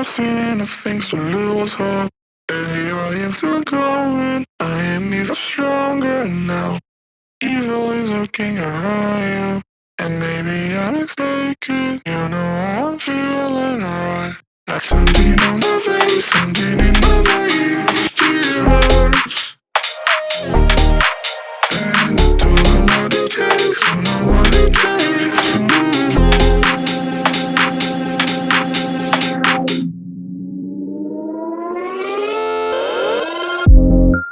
I've seen enough things to lose hope. And here I am still going. I am even stronger now. Evil is lurking around you. And maybe I'm mistaken. You know I'm feeling right. Like something on my face, something in my brain. Still hurts. And I don't know what it takes, don't know what it takes to move on.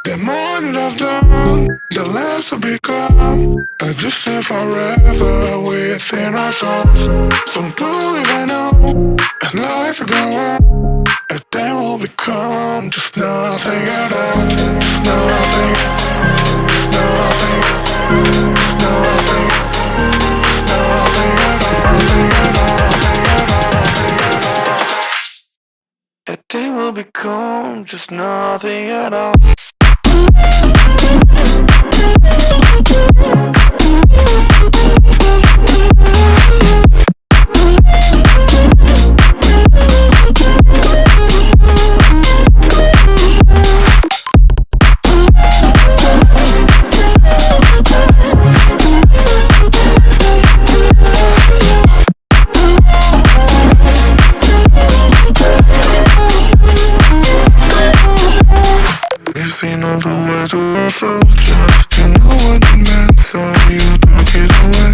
The more that I've done, the less I've become. I just live forever within our souls. Some do even know, and life will go on. And then we'll become just nothing at all. Just nothing, just nothing, just nothing, just nothing at all. Nothing at all, nothing at all, nothing at all. And then we'll become just nothing at all. You've seen all the way to yourself, just to know what it meant, so you took it away.